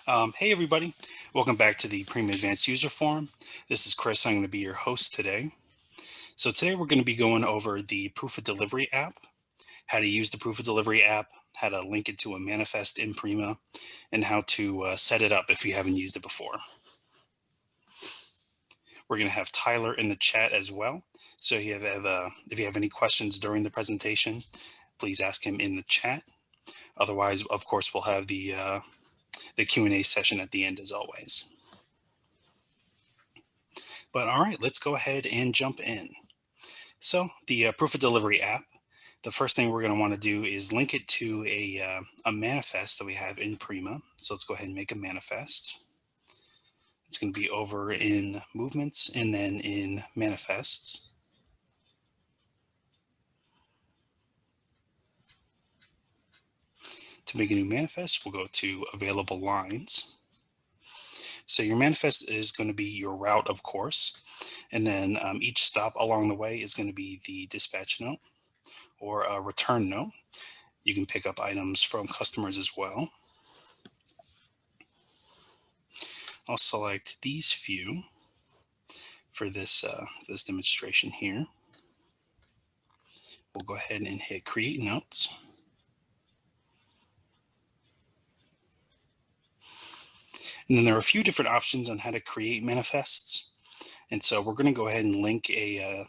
Hey everybody, welcome back to the Prima Advanced User Forum. This is Chris. I'm going to be your host today. So today we're going to be going over the Proof of Delivery app, how to use the Proof of Delivery app, how to link it to a manifest in Prima, and how to set it up if you haven't used it before. We're going to have Tyler in the chat as well. So if you have any questions during the presentation, please ask him in the chat. Otherwise, of course, we'll have the Q&A session at the end as always. But all right, let's go ahead and jump in. So the Proof of Delivery app, the first thing we're going to want to do is link it to a manifest that we have in Prima. So let's go ahead and make a manifest. It's going to be over in movements and then in manifests. To make a new manifest, we'll go to available lines. So your manifest is going to be your route, of course. And then each stop along the way is going to be the dispatch note or a return note. You can pick up items from customers as well. I'll select these few for this demonstration here. We'll go ahead and hit create notes. And then there are a few different options on how to create manifests. And so we're going to go ahead and link a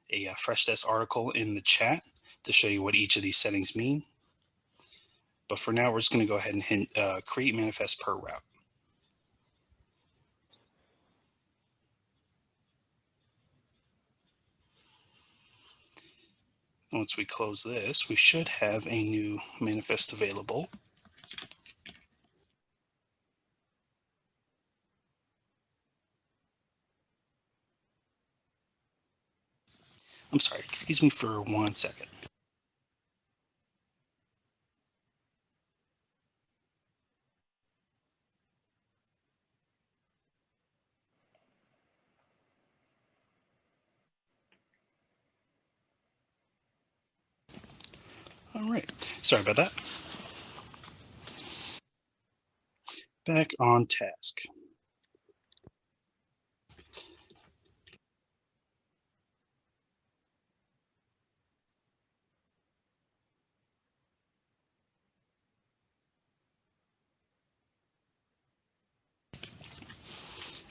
Freshdesk article in the chat to show you what each of these settings mean. But for now, we're just going to go ahead and hit create manifest per route. Once we close this, we should have a new manifest available. I'm sorry, excuse me for 1 second. All right, sorry about that. Back on task.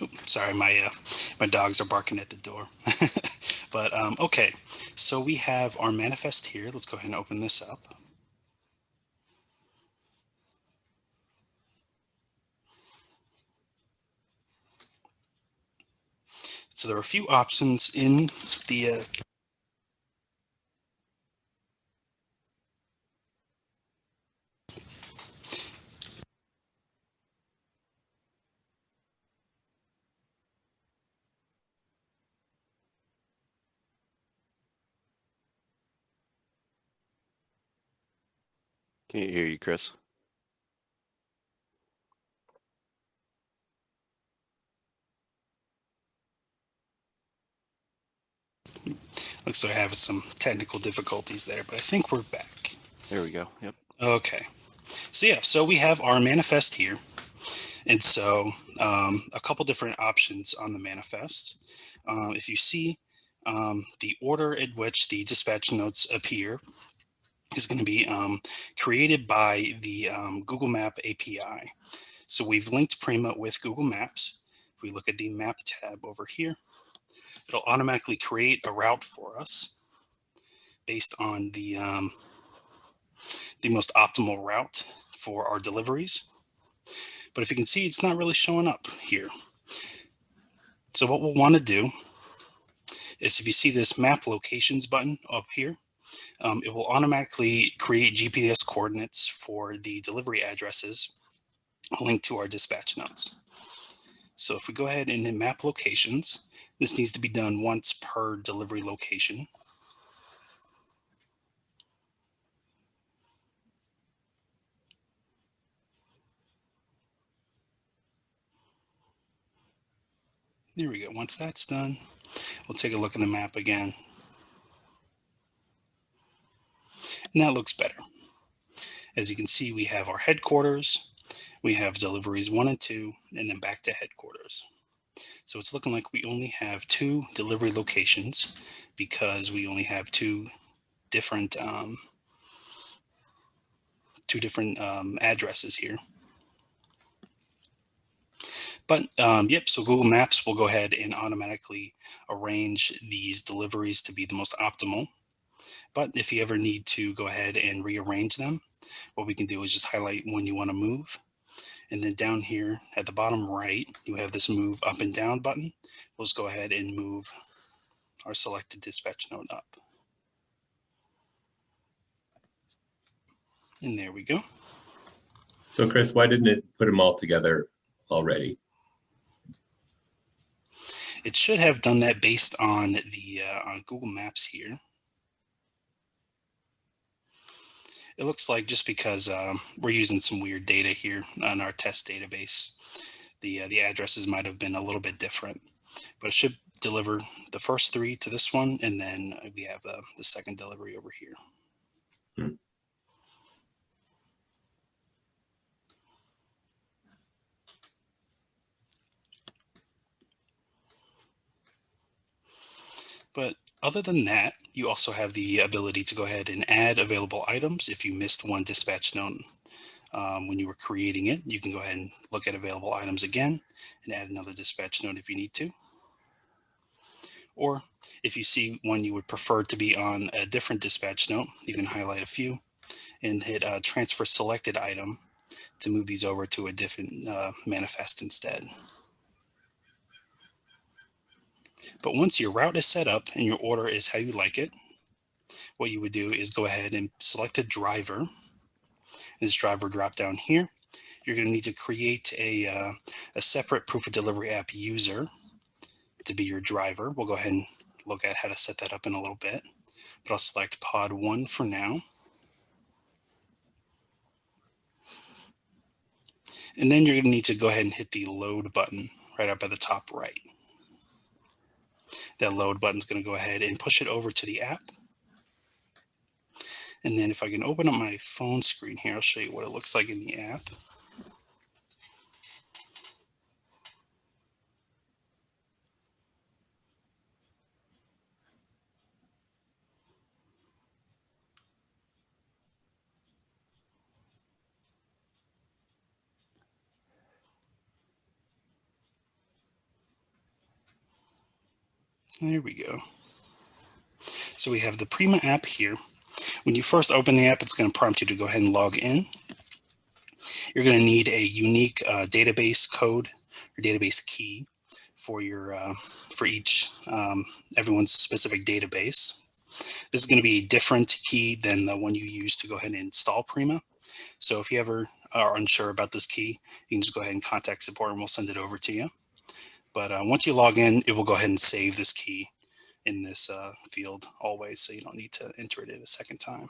Oops, sorry, my dogs are barking at the door. But okay, so we have our manifest here. Let's go ahead and open this up. So there are a few options in the Can't hear you, Chris. looks like I have some technical difficulties there, but I think we're back. There we go. Yep. Okay, so yeah, so we have our manifest here. And so a couple different options on the manifest. If you see the order at which the dispatch notes appear is going to be created by the Google Map API. So we've linked Prima with Google Maps. If we look at the map tab over here, it'll automatically create a route for us based on the most optimal route for our deliveries. But if you can see, it's not really showing up here. So what we'll want to do is if you see this map locations button up here, it will automatically create GPS coordinates for the delivery addresses linked to our dispatch notes. So if we go ahead and hit map locations, this needs to be done once per delivery location. There we go. Once that's done, we'll take a look at the map again. And that looks better. As you can see, we have our headquarters, We have deliveries 1 and 2, and then back to headquarters. So it's looking like we only have 2 delivery locations because we only have different um, two different addresses here. But yep, so Google Maps will go ahead and automatically arrange these deliveries to be the most optimal. But if you ever need to go ahead and rearrange them, what we can do is just highlight when you want to move. And then down here at the bottom right, you have this move up and down button. We'll just go ahead and move our selected dispatch node up. And there we go. So Chris, why didn't it put them all together already? It should have done that based on the on Google Maps here. It looks like just because we're using some weird data here on our test database, the addresses might have been a little bit different, but it should deliver the first 3 to this one, and then we have the second delivery over here. Hmm. But other than that, you also have the ability to go ahead and add available items. If you missed one dispatch note when you were creating it, you can go ahead and look at available items again and add another dispatch note if you need to. Or if you see one you would prefer to be on a different dispatch note, you can highlight a few and hit transfer selected item to move these over to a different manifest instead. But once your route is set up and your order is how you like it, what you would do is go ahead and select a driver. This driver drop down here. You're going to need to create a separate proof of delivery app user to be your driver. We'll go ahead and look at how to set that up in a little bit, but I'll select pod 1 for now. And then you're going to need to go ahead and hit the load button right up at the top right. That load button is going to go ahead and push it over to the app. And then if I can open up my phone screen here, I'll show you what it looks like in the app. There we go. So we have the Prima app here. When you first open the app, it's going to prompt you to go ahead and log in. You're going to need a unique database code or database key for your for each everyone's specific database. This is going to be a different key than the one you use to go ahead and install Prima. So if you ever are unsure about this key, you can just go ahead and contact support and we'll send it over to you. But once you log in, it will go ahead and save this key in this field always, so you don't need to enter it in a second time.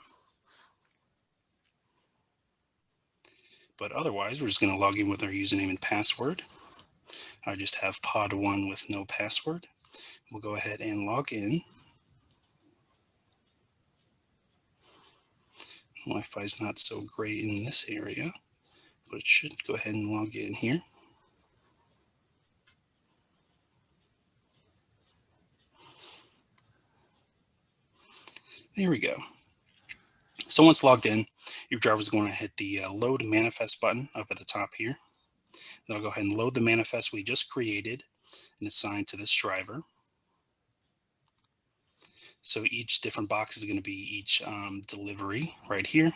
But otherwise, we're just going to log in with our username and password. I just have pod 1 with no password. We'll go ahead and log in. Wi-Fi is not so great in this area, but it should go ahead and log in here. There we go. So once logged in, your driver is going to hit the load manifest button up at the top here. That'll go ahead and load the manifest we just created and assign to this driver. So each different box is going to be each delivery right here.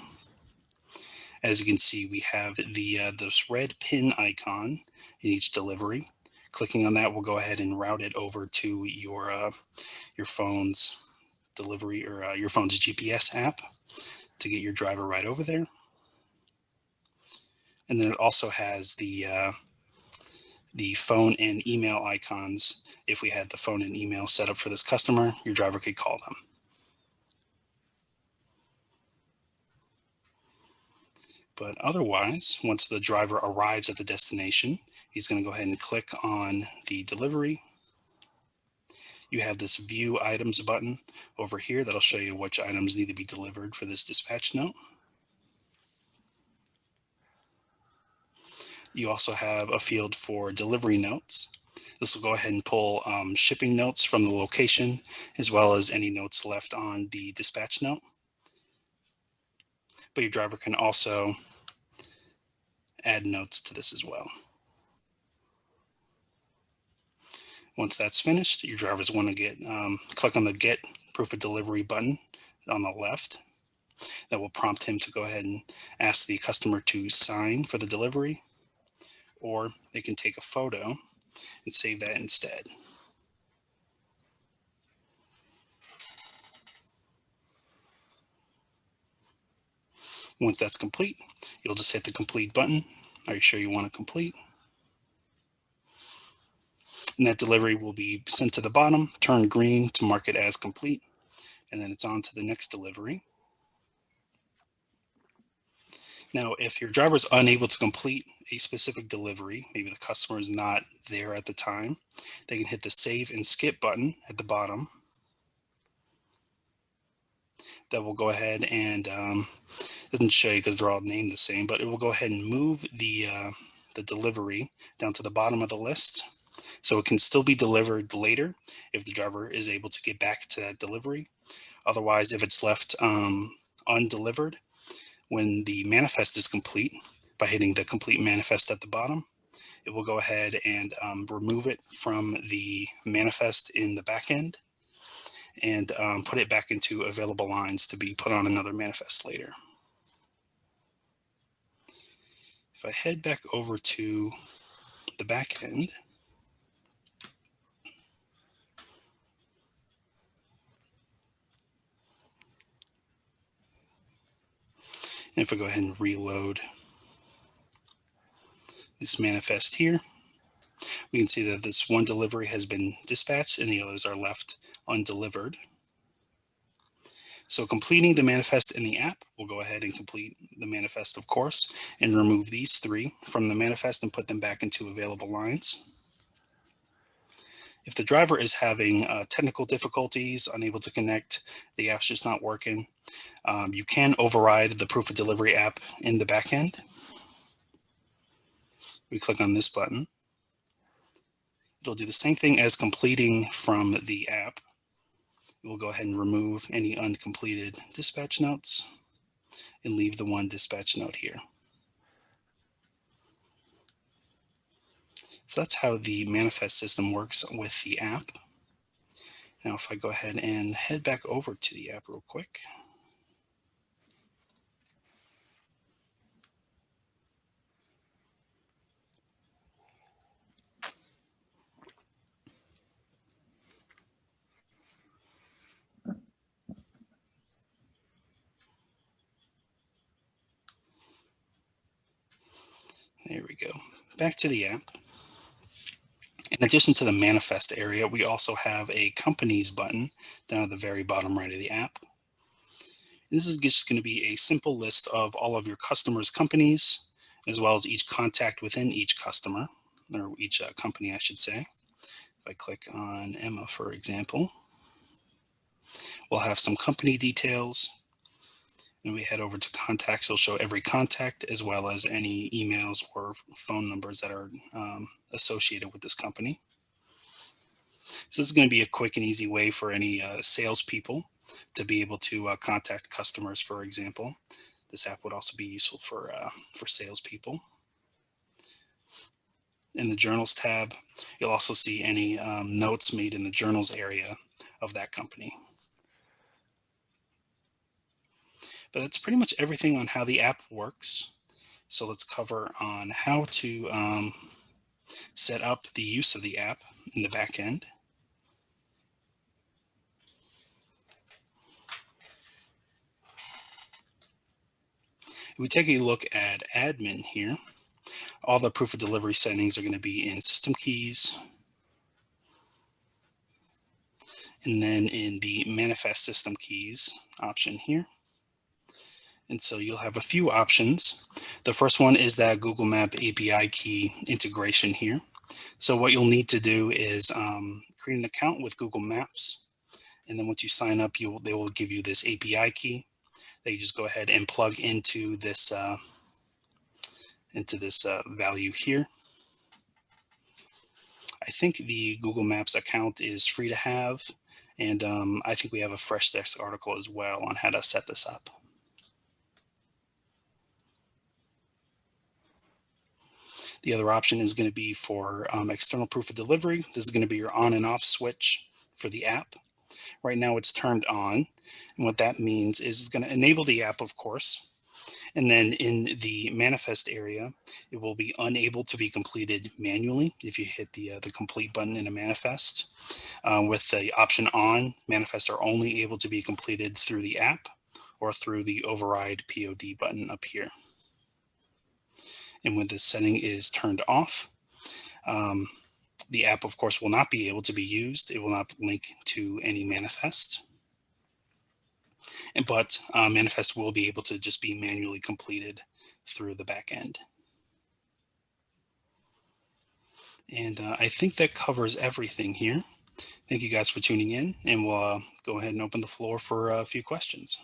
As you can see, we have this red pin icon in each delivery. Clicking on that will go ahead and route it over to your phone's delivery or your phone's GPS app to get your driver right over there. And then it also has the phone and email icons. If we had the phone and email set up for this customer, your driver could call them. But otherwise, once the driver arrives at the destination, he's going to go ahead and click on the delivery. You have this view items button over here that'll show you which items need to be delivered for this dispatch note. You also have a field for delivery notes. This will go ahead and pull shipping notes from the location, as well as any notes left on the dispatch note. But your driver can also add notes to this as well. Once that's finished, your drivers want to click on the Get Proof of Delivery button on the left. That will prompt him to go ahead and ask the customer to sign for the delivery, or they can take a photo and save that instead. Once that's complete, you'll just hit the complete button. Are you sure you want to complete? And that delivery will be sent to the bottom, turn green to mark it as complete, and then it's on to the next delivery. Now, if your driver is unable to complete a specific delivery, maybe the customer is not there at the time, they can hit the Save and Skip button at the bottom. That will go ahead and doesn't show you because they're all named the same, but it will go ahead and move the delivery down to the bottom of the list, so it can still be delivered later if the driver is able to get back to that delivery. Otherwise, if it's left undelivered, when the manifest is complete, by hitting the complete manifest at the bottom, it will go ahead and remove it from the manifest in the back end and put it back into available lines to be put on another manifest later. If I head back over to the back end, and if I go ahead and reload this manifest here, we can see that this one delivery has been dispatched and the others are left undelivered. So completing the manifest in the app, we'll go ahead and complete the manifest, of course, and remove these three from the manifest and put them back into available lines. If the driver is having technical difficulties, unable to connect, the app's just not working, you can override the proof of delivery app in the back end. We click on this button. It'll do the same thing as completing from the app. We'll go ahead and remove any uncompleted dispatch notes and leave the one dispatch note here. So that's how the manifest system works with the app. Now, if I go ahead and head back over to the app real quick. There we go. Back to the app. In addition to the manifest area, we also have a companies button down at the very bottom right of the app. This is just going to be a simple list of all of your customers' companies, as well as each contact within each customer, or each company, I should say. If I click on Emma, for example, we'll have some company details. And we head over to contacts, it'll show every contact as well as any emails or phone numbers that are associated with this company. So this is going to be a quick and easy way for any salespeople to be able to contact customers, for example. This app would also be useful for salespeople. In the Journals tab, you'll also see any notes made in the Journals area of that company. But that's pretty much everything on how the app works. So let's cover on how to set up the use of the app in the back end. If we take a look at admin here, all the proof of delivery settings are going to be in system keys, and then in the manifest system keys option here. And so you'll have a few options. The first one is that Google Map API key integration here. So what you'll need to do is create an account with Google Maps. And then once you sign up, they will give you this API key that you just go ahead and plug into this into this value here. I think the Google Maps account is free to have, and I think we have a Fresh Desk article as well on how to set this up. The other option is going to be for external proof of delivery. This is going to be your on and off switch for the app. Right now it's turned on, and what that means is it's going to enable the app, of course, and then in the manifest area, it will be unable to be completed manually if you hit the complete button in a manifest. With the option on, manifests are only able to be completed through the app or through the override POD button up here. And when this setting is turned off, the app, of course, will not be able to be used. It will not link to any manifest. But manifest will be able to just be manually completed through the back end. And I think that covers everything here. Thank you guys for tuning in, and we'll go ahead and open the floor for a few questions.